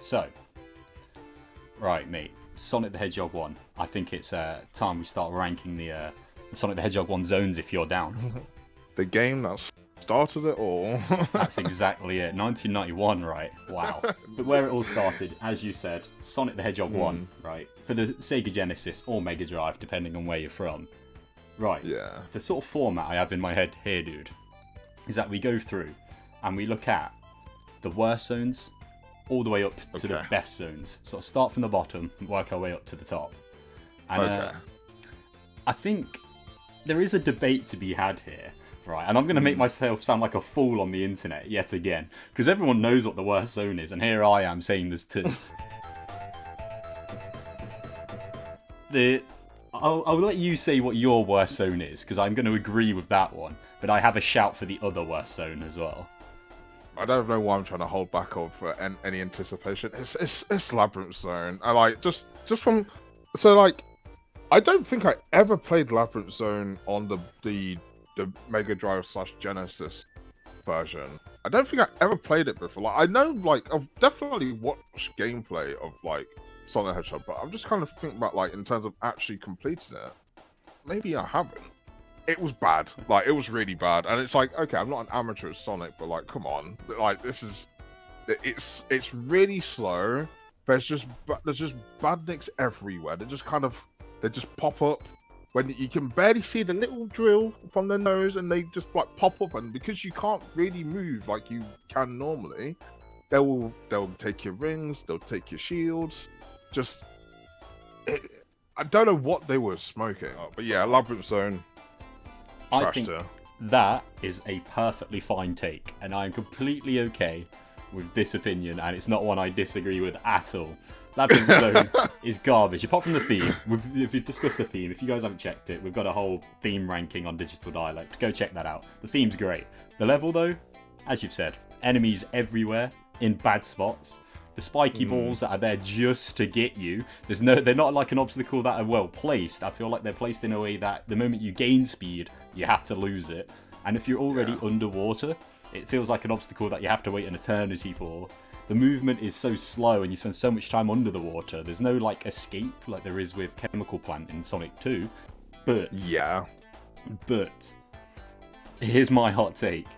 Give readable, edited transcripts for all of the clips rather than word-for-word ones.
So, right, mate. Sonic the Hedgehog 1. I think it's time we start ranking the Sonic the Hedgehog 1 zones if you're down. The game that started it all. That's exactly it. 1991, right? Wow. But where it all started, as you said, Sonic the Hedgehog 1, right? For the Sega Genesis or Mega Drive, depending on where you're from. Right. Yeah. The sort of format I have in my head here, dude, is that we go through and we look at the worst zones all the way up to the best zones. So start from the bottom and work our way up to the top. And I think there is a debate to be had here, right? And I'm going to make myself sound like a fool on the internet yet again, because everyone knows what the worst zone is, and here I am saying there's two. I'll let you say what your worst zone is, because I'm going to agree with that one, but I have a shout for the other worst zone as well. I don't know why I'm trying to hold back off any anticipation. It's Labyrinth Zone. I like just from I don't think I ever played Labyrinth Zone on the Mega Drive / Genesis version. I don't think I ever played it before. Like I know, like I've definitely watched gameplay of like Sonic the Hedgehog, but I'm just kind of thinking about like in terms of actually completing it. Maybe I haven't. It was bad. Like, it was really bad. And it's like, okay, I'm not an amateur at Sonic, but like, come on. Like, it's really slow. There's just badniks everywhere. They just pop up when you can barely see the little drill from their nose, and they just like pop up. And because you can't really move like you can normally, they'll take your rings, they'll take your shields. I don't know what they were smoking. But yeah, Labyrinth Zone. I think that is a perfectly fine take, and I'm completely okay with this opinion, and it's not one I disagree with at all. Labyrinth Zone is garbage, apart from the theme. If we've discussed the theme, if you guys haven't checked it, we've got a whole theme ranking on Digital Dialect. Go check that out. The theme's great. The level, though, as you've said, enemies everywhere, in bad spots. The spiky balls that are there just to get you. They're not like an obstacle that are well placed. I feel like they're placed in a way that the moment you gain speed, you have to lose it. And if you're already underwater, it feels like an obstacle that you have to wait an eternity for. The movement is so slow and you spend so much time under the water. There's no like escape like there is with Chemical Plant in Sonic 2. But here's my hot take.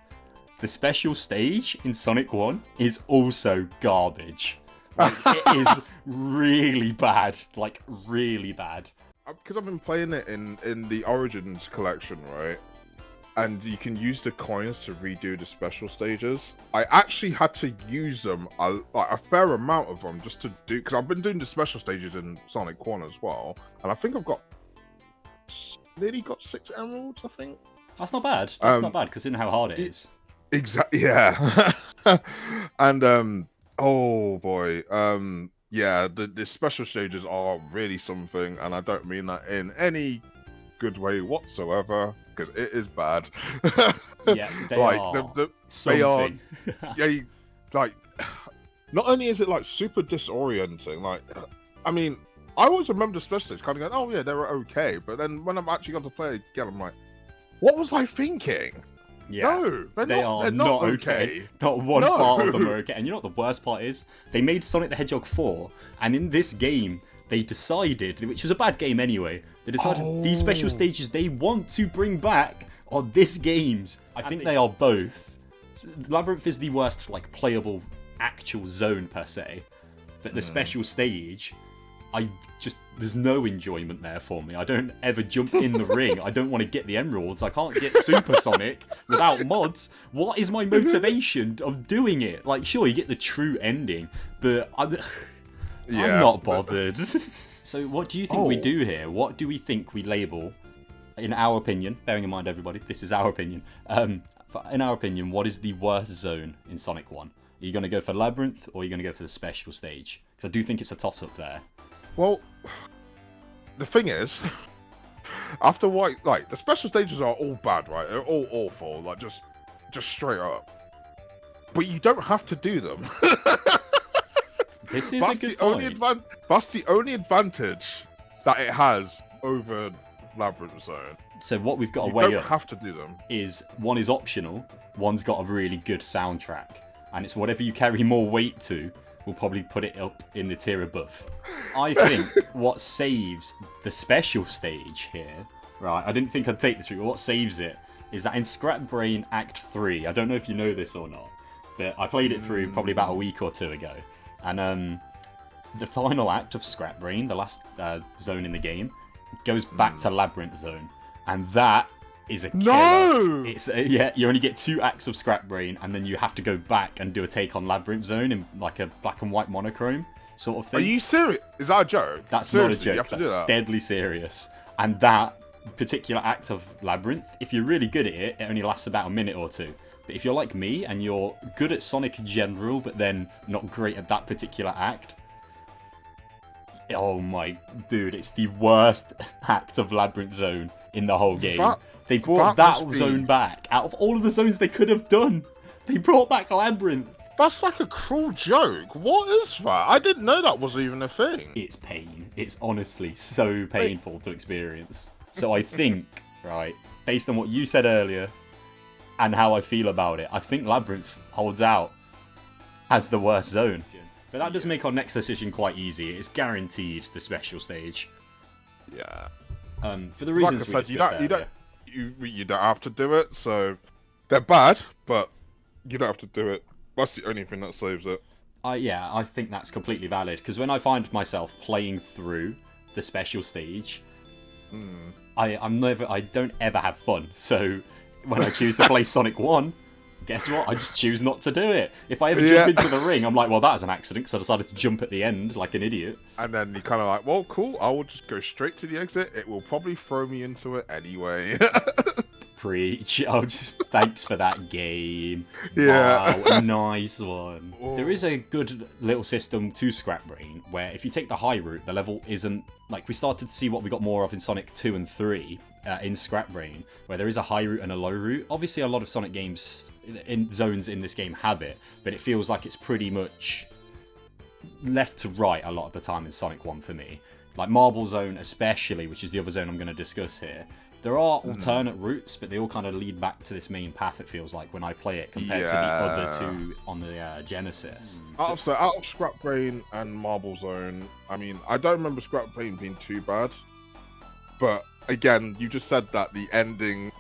The special stage in Sonic 1 is also garbage. Like, it is really bad. Like, really bad. Because I've been playing it in the Origins collection, right? And you can use the coins to redo the special stages. I actually had to use them, a fair amount of them, just to do... Because I've been doing the special stages in Sonic 1 as well. And I think I've nearly got 6 emeralds, I think. That's not bad. That's not bad, considering how hard it is. Exactly, yeah. And, oh boy. Yeah, the special stages are really something, and I don't mean that in any good way whatsoever, because it is bad. Yeah, they are. They are. Yeah, like, not only is it like super disorienting, like, I mean, I always remember the special stages kind of going, oh yeah, they were okay, but then when I'm actually got to play again, I'm like, what was I thinking? Yeah, no, they're not okay. Not one part of them are okay. And you know what the worst part is? They made Sonic the Hedgehog 4, and in this game, they decided, which was a bad game anyway, they decided these special stages they want to bring back are this game's. I think they are both. Labyrinth is the worst, like, playable actual zone per se, but the special stage, there's no enjoyment there for me. I don't ever jump in the ring. I don't want to get the emeralds. I can't get Super Sonic without mods. What is my motivation of doing it? Like, sure, you get the true ending, but I'm not bothered. So what do you think we do here? What do we think we label, in our opinion, bearing in mind, everybody, this is our opinion. In our opinion, what is the worst zone in Sonic 1? Are you going to go for Labyrinth, or are you going to go for the special stage? Because I do think it's a toss-up there. Well, the thing is, after what, like, the special stages are all bad, right? They're all awful, like, just straight up. But you don't have to do them. This is a good point. That's the only advantage that it has over Labyrinth Zone. So what we've got to weigh up, you don't have to do them, is one is optional, one's got a really good soundtrack, and it's whatever you carry more weight to, will probably put it up in the tier above. I think what saves the special stage here, right, I didn't think I'd take this route, but what saves it is that in Scrap Brain Act 3, I don't know if you know this or not, but I played it through probably about a week or two ago, and the final act of Scrap Brain, the last zone in the game, goes back to Labyrinth Zone, and that is a killer. No! It's yeah, you only get 2 acts of Scrap Brain, and then you have to go back and do a take on Labyrinth Zone in like a black and white monochrome sort of thing. Are you serious? Is that a joke? That's Seriously, not a joke. That's deadly serious. And that particular act of Labyrinth, if you're really good at it, it only lasts about a minute or two. But if you're like me and you're good at Sonic in general, but then not great at that particular act, oh my dude, it's the worst act of Labyrinth Zone in the whole game. They brought that zone back. Out of all of the zones they could have done, they brought back Labyrinth. That's like a cruel joke. What is that? I didn't know that was even a thing. It's pain. It's honestly so painful to experience. So I think, right, based on what you said earlier and how I feel about it, I think Labyrinth holds out as the worst zone. But that does make our next decision quite easy. It's guaranteed the special stage. Yeah. For the reasons like I said, we discussed you don't have to do it. So they're bad, but you don't have to do it. That's the only thing that saves it. Yeah, I think that's completely valid. Because when I find myself playing through the special stage, I don't ever have fun. So when I choose to play Sonic 1, guess what? I just choose not to do it. If I ever jump into the ring, I'm like, well, that was an accident because I decided to jump at the end like an idiot. And then you kind of like, well, cool, I will just go straight to the exit. It will probably throw me into it anyway. Preach. Oh, just thanks for that game. Yeah. Wow, nice one. There is a good little system to Scrap Brain where if you take the high route, the level isn't... Like, we started to see what we got more of in Sonic 2 and 3 in Scrap Brain, where there is a high route and a low route. Obviously, a lot of Sonic games... in zones in this game have it, but it feels like it's pretty much left to right a lot of the time in Sonic 1 for me. Like Marble Zone especially, which is the other zone I'm going to discuss here. There are alternate routes, but they all kind of lead back to this main path, it feels like, when I play it, compared to the other two on the Genesis. Out of Scrap Brain and Marble Zone, I mean, I don't remember Scrap Brain being too bad, but again, you just said that the ending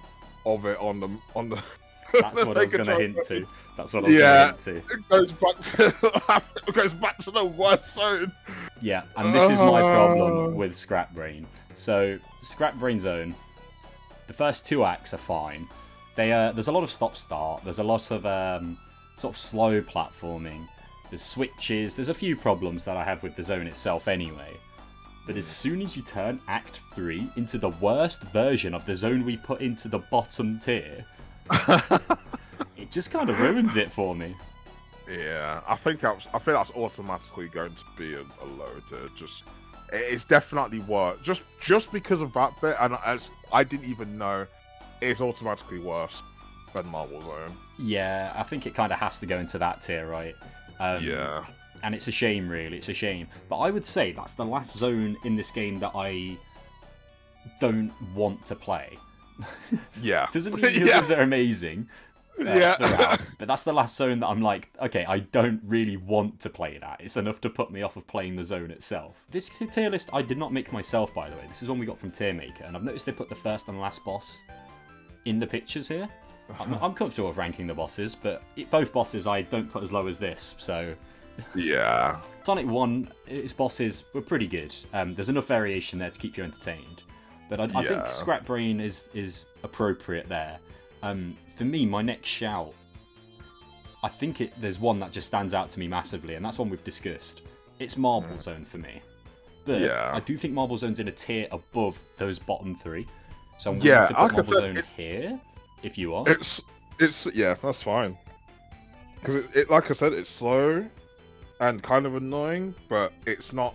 of it on the That's what I was going to hint to. That's what I was going to hint to. It goes back to the worst zone. Yeah, and this is my problem with Scrap Brain. So, Scrap Brain Zone, the first 2 acts are fine. There's a lot of stop-start. There's a lot of sort of slow platforming. There's switches. There's a few problems that I have with the zone itself anyway. But as soon as you turn Act 3 into the worst version of the zone we put into the bottom tier... it just kind of ruins it for me. Yeah, I think that's automatically going to be a low tier. It's definitely worse. Just because of that bit, and I didn't even know, it's automatically worse than Marble Zone. Yeah, I think it kind of has to go into that tier, right? Yeah. And it's a shame, really. It's a shame. But I would say that's the last zone in this game that I don't want to play. Yeah. Doesn't mean the others are amazing. Yeah. But that's the last zone that I'm like, okay, I don't really want to play that. It's enough to put me off of playing the zone itself. This tier list I did not make myself, by the way. This is one we got from Tiermaker, and I've noticed they put the first and last boss in the pictures here. I'm comfortable with ranking the bosses, but both bosses I don't put as low as this, so... Yeah. Sonic 1, its bosses were pretty good. There's enough variation there to keep you entertained. But I think Scrap Brain is appropriate there. For me, my next shout, I think there's one that just stands out to me massively, and that's one we've discussed. It's Marble Zone for me. But I do think Marble Zone's in a tier above those bottom 3. So I'm willing to put Marble Zone here, if you are. It's that's fine. Because it like I said, it's slow and kind of annoying, but it's not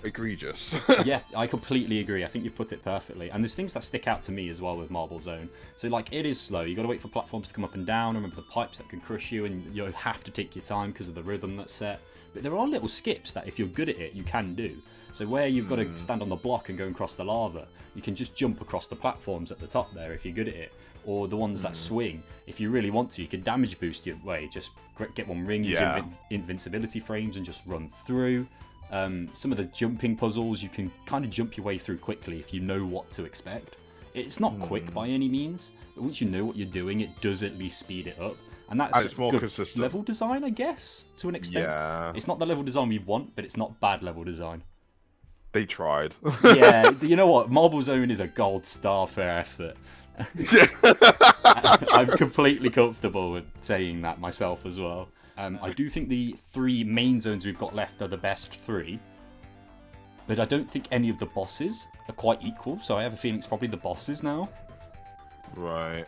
egregious. Yeah, I completely agree. I think you've put it perfectly. And there's things that stick out to me as well with Marble Zone. So, like, it is slow. You got to wait for platforms to come up and down. Remember the pipes that can crush you, and you have to take your time because of the rhythm that's set. But there are little skips that, if you're good at it, you can do. So where you've got to stand on the block and go across the lava, you can just jump across the platforms at the top there if you're good at it. or the ones that swing. If you really want to, you can damage boost your way. Just get one ring, use invincibility frames, and just run through. Some of the jumping puzzles, you can kind of jump your way through quickly if you know what to expect. It's not quick by any means, but once you know what you're doing, it does at least speed it up. And that's more good consistent level design, I guess, to an extent. Yeah. It's not the level design we want, but it's not bad level design. They tried. Yeah, you know what? Marble Zone is a gold star for effort. I'm completely comfortable with saying that myself as well. I do think the 3 main zones we've got left are the best 3. But I don't think any of the bosses are quite equal, so I have a feeling it's probably the bosses now. Right.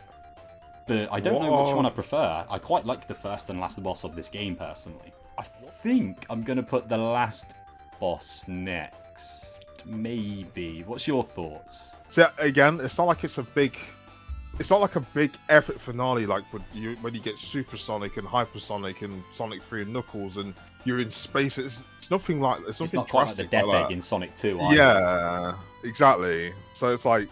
But I don't know which one I prefer. I quite like the first and last boss of this game, personally. I think I'm going to put the last boss next. Maybe. What's your thoughts? So again, it's not like it's a big epic finale like when you get Supersonic and Hypersonic and Sonic 3 and Knuckles and you're in space. It's nothing like it's not quite like the Death Egg in Sonic 2 either. Yeah, exactly. So it's like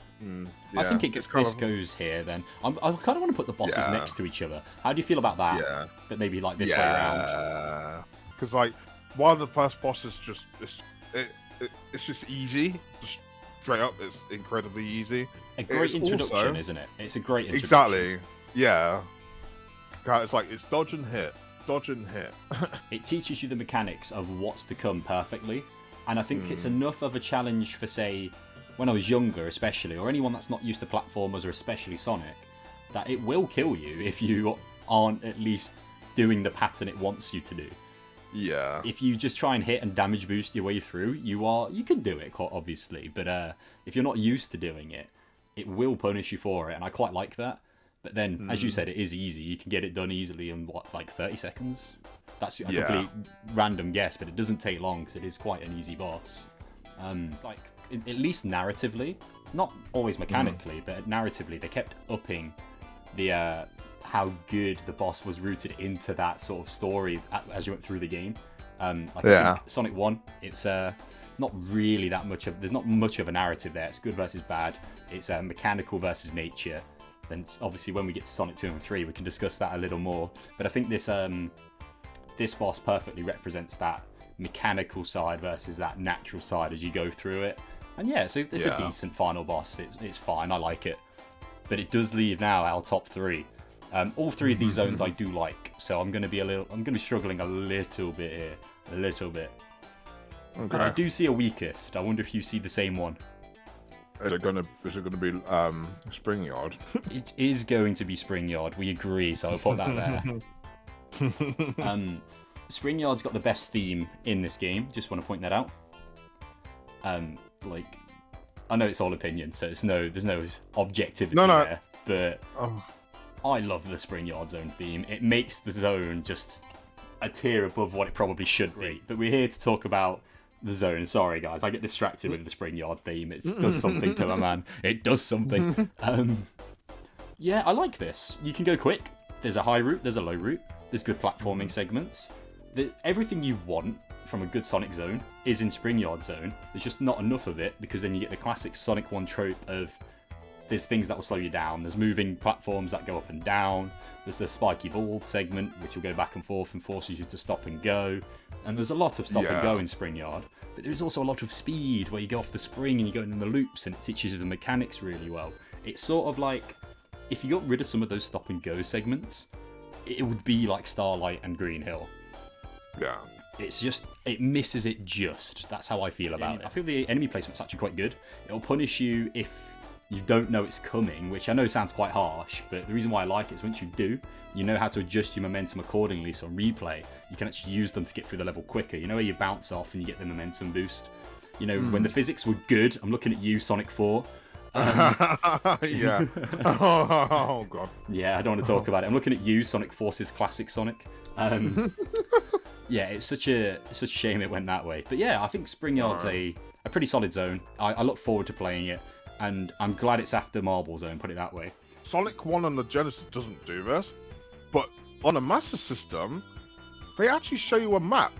I think this goes here then. I kind of want to put the bosses next to each other. How do you feel about that? Yeah. But maybe like this way around. Yeah. Because like one of the first bosses it's just easy. Just straight up, it's incredibly easy. A great introduction, also, isn't it? It's a great introduction. Exactly. Yeah. It's like it's dodge and hit. Dodge and hit. It teaches you the mechanics of what's to come perfectly. And I think it's enough of a challenge for, say, when I was younger especially, or anyone that's not used to platformers or especially Sonic, that it will kill you if you aren't at least doing the pattern it wants you to do. Yeah. If you just try and hit and damage boost your way through, you can do it, quite obviously. But if you're not used to doing it, it will punish you for it, and I quite like that. But then, as you said, it is easy. You can get it done easily in, like 30 seconds? That's a complete random guess, but it doesn't take long, because it is quite an easy boss. Like, at least narratively, not always mechanically, but narratively, they kept upping the how good the boss was rooted into that sort of story as you went through the game. I think Sonic 1, it's not really that much of... There's not much of a narrative there. It's good versus bad. It's mechanical versus nature. Then obviously when we get to Sonic 2 and 3, we can discuss that a little more. But I think this boss perfectly represents that mechanical side versus that natural side as you go through it. And it's a decent final boss. It's fine. I like it. But it does leave now our top 3. All 3 of these zones I do like, so I'm going to be struggling a little bit here, a little bit. Okay. But I do see a weakest. I wonder if you see the same one. Is it gonna be Spring Yard? It is going to be Spring Yard. We agree, so I'll put that there. Spring Yard's got the best theme in this game. Just want to point that out. Like, I know it's all opinion, so there's no objectivity there. But I love the Spring Yard Zone theme. It makes the zone just a tier above what it probably should be. But we're here to talk about the zone. Sorry, guys, I get distracted with the Spring Yard theme. It does something to my man. It does something. Yeah, I like this. You can go quick. There's a high route. There's a low route. There's good platforming segments. Everything you want from a good Sonic zone is in Spring Yard Zone. There's just not enough of it because then you get the classic Sonic 1 trope of there's things that will slow you down. There's moving platforms that go up and down. There's the spiky ball segment, which will go back and forth and forces you to stop and go. And there's a lot of stop and go in Spring Yard. But there's also a lot of speed, where you go off the spring and you go in the loops, and it teaches you the mechanics really well. It's sort of like, if you got rid of some of those stop and go segments, it would be like Starlight and Green Hill. Yeah. It's just, it misses it just. That's how I feel about it. I feel the enemy placement's actually quite good. It'll punish you if you don't know it's coming, which I know sounds quite harsh, but the reason why I like it is once you do, you know how to adjust your momentum accordingly, so on replay, you can actually use them to get through the level quicker. You know where you bounce off and you get the momentum boost? You know, when the physics were good, I'm looking at you, Sonic 4. Yeah. Oh, God. Yeah, I don't want to talk about it. I'm looking at you, Sonic Forces Classic Sonic. Yeah, it's such a shame it went that way. But yeah, I think Spring Yard's a pretty solid zone. I look forward to playing it, and I'm glad it's after Marble Zone, put it that way. Sonic 1 on the Genesis doesn't do this, but on the Master System, they actually show you a map.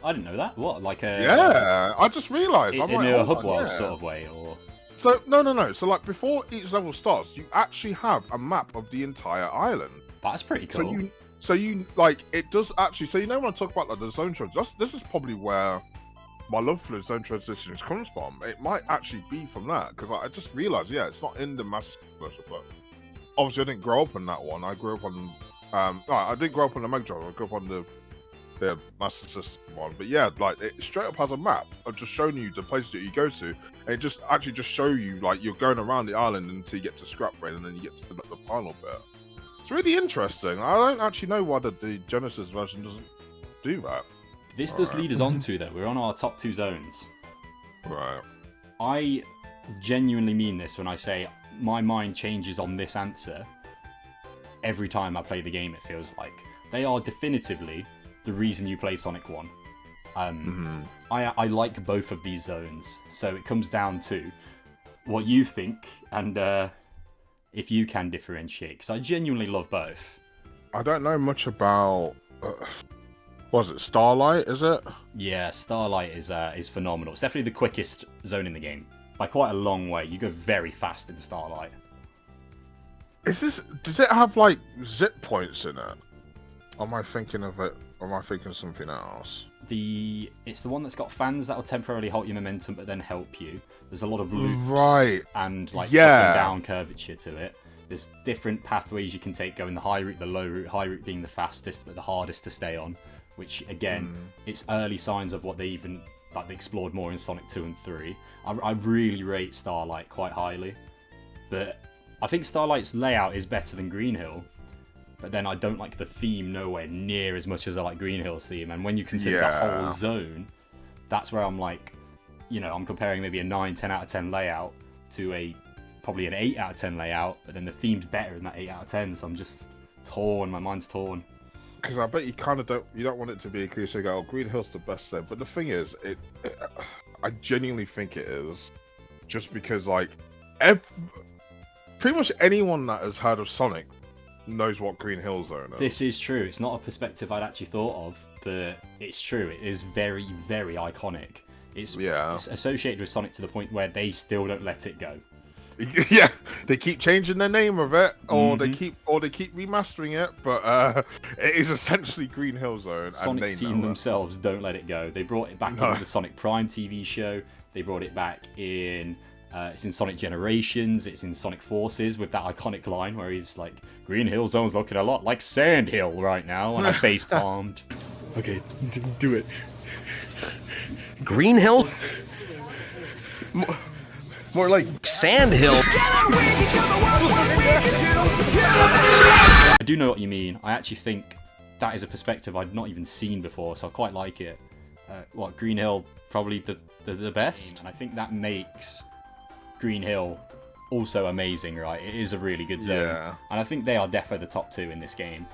I didn't know that. What, like a... Yeah, I just realised. In a hub world sort of way, or... So no. So like before each level starts, you actually have a map of the entire island. That's pretty cool. So you like it does actually. So when I talk about like the zone transitions, this is probably where my love for the zone transitions comes from. It might actually be from that because I just realized, it's not in the Master version, but obviously I didn't grow up on that one. I grew up on I didn't grow up on the Mega Drive. I grew up on the Master System one. But yeah, like it straight up has a map of just showing you the places that you go to, and it just show you like you're going around the island until you get to Scrap Brain, and then you get to the final bit. It's really interesting. I don't actually know why the Genesis version doesn't do that. This does lead us on to that. We're on our top 2 zones. Right. I genuinely mean this when I say my mind changes on this answer every time I play the game, it feels like. They are definitively the reason you play Sonic 1. I like both of these zones, so it comes down to what you think and if you can differentiate, because I genuinely love both. I don't know much about... was it Starlight, is it? Yeah, Starlight is phenomenal. It's definitely the quickest zone in the game. By quite a long way. You go very fast in Starlight. Does it have, like, zip points in it? Or am I thinking of it, or am I thinking something else? It's the one that's got fans that'll temporarily halt your momentum, but then help you. There's a lot of loops and, like, up and down curvature to it. There's different pathways you can take, going the high route, the low route, high route being the fastest, but the hardest to stay on. Which, again, it's early signs of what they even they explored more in Sonic 2 and 3. I really rate Starlight quite highly. But I think Starlight's layout is better than Green Hill. But then I don't like the theme nowhere near as much as I like Green Hill's theme. And when you consider the whole zone, that's where I'm like, I'm comparing maybe a 9, 10 out of 10 layout to probably an 8 out of 10 layout. But then the theme's better than that 8 out of 10. So I'm just torn. My mind's torn. Because I bet you kind of don't want it to be a cliche. Go, Green Hill's the best thing. But the thing is, I genuinely think it is, just because like, pretty much anyone that has heard of Sonic knows what Green Hill Zone is. This is true. It's not a perspective I'd actually thought of, but it's true. It is very, very iconic. It's associated with Sonic to the point where they still don't let it go. Yeah, they keep changing the name of it, or they keep remastering it, but it is essentially Green Hill Zone. Sonic and Team themselves don't let it go. They brought it back in the Sonic Prime TV show. They brought it back in. It's in Sonic Generations. It's in Sonic Forces with that iconic line where he's like, "Green Hill Zone's looking a lot like Sand Hill right now," and I face palmed. Okay, do it. Green Hill? More like Sand Hill. I do know what you mean. I actually think that is a perspective I'd not even seen before, so I quite like it. Green Hill, probably the best. And I think that makes Green Hill also amazing, right? It is a really good zone. Yeah. And I think they are definitely the top 2 in this game.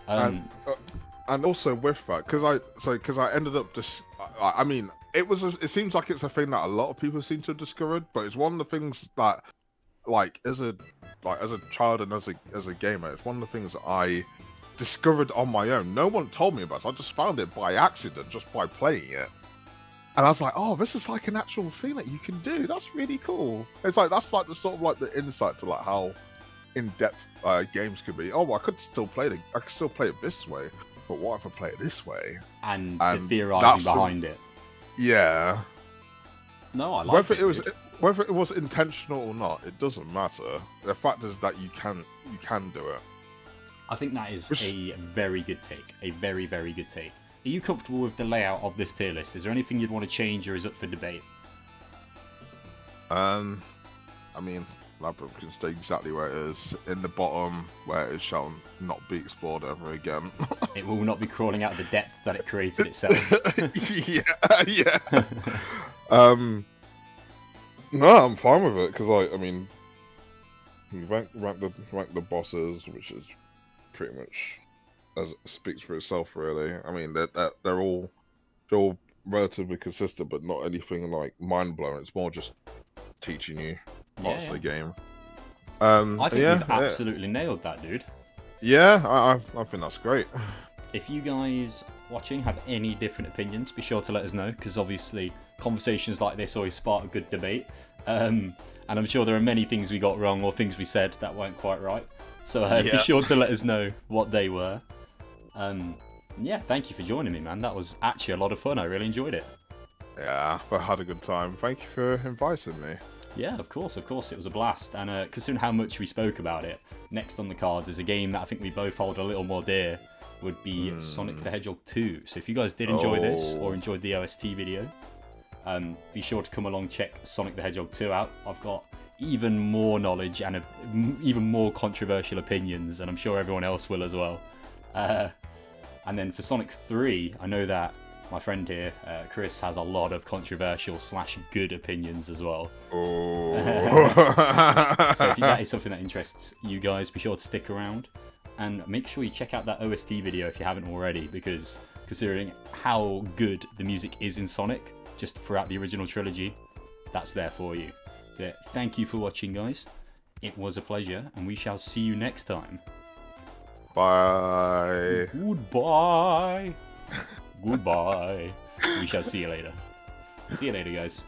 And also with that, because I ended up just, I mean, it seems like it's a thing that a lot of people seem to have discovered, but it's one of the things that, like, as a child and as a gamer, it's one of the things that I discovered on my own. No one told me about it. I just found it by accident, just by playing it. And I was like, oh, this is like an actual thing that you can do. That's really cool. It's like, that's like the sort of like the insight to like how in-depth games could be. Oh, I could still play it this way, but what if I play it this way? And the theorizing behind it. Yeah. No, I like whether it was intentional or not, it doesn't matter. The fact is that you can do it. I think that is a very good take. A very, very good take. Are you comfortable with the layout of this tier list? Is there anything you'd want to change or is up for debate? I mean, Labyrinth can stay exactly where it is, in the bottom, where it shall not be explored ever again. It will not be crawling out of the depth that it created itself. yeah. No, I'm fine with it, because I mean, rank the bosses, which is pretty much speaks for itself, really. I mean, they're all relatively consistent, but not anything like mind blowing. It's more just teaching you parts of the game. I think you've absolutely nailed that, dude. Yeah, I think that's great. If you guys watching have any different opinions, be sure to let us know, because obviously conversations like this always spark a good debate. And I'm sure there are many things we got wrong or things we said that weren't quite right. So be sure to let us know what they were. Yeah, thank you for joining me, man. That was actually a lot of fun. I really enjoyed it. Yeah, I had a good time. Thank you for inviting me. Yeah, of course. It was a blast. And considering how much we spoke about it, next on the cards is a game that I think we both hold a little more dear, would be Sonic the Hedgehog 2. So if you guys did enjoy this, or enjoyed the OST video, be sure to come along, check Sonic the Hedgehog 2 out. I've got even more knowledge and even more controversial opinions, and I'm sure everyone else will as well. And then for Sonic 3, I know that my friend here, Chris, has a lot of controversial / good opinions as well. Oh. So if that is something that interests you guys, be sure to stick around. And make sure you check out that OST video if you haven't already, because considering how good the music is in Sonic, just throughout the original trilogy, that's there for you. But thank you for watching, guys. It was a pleasure, and we shall see you next time. Bye. Goodbye. Goodbye. We shall see you later. See you later, guys.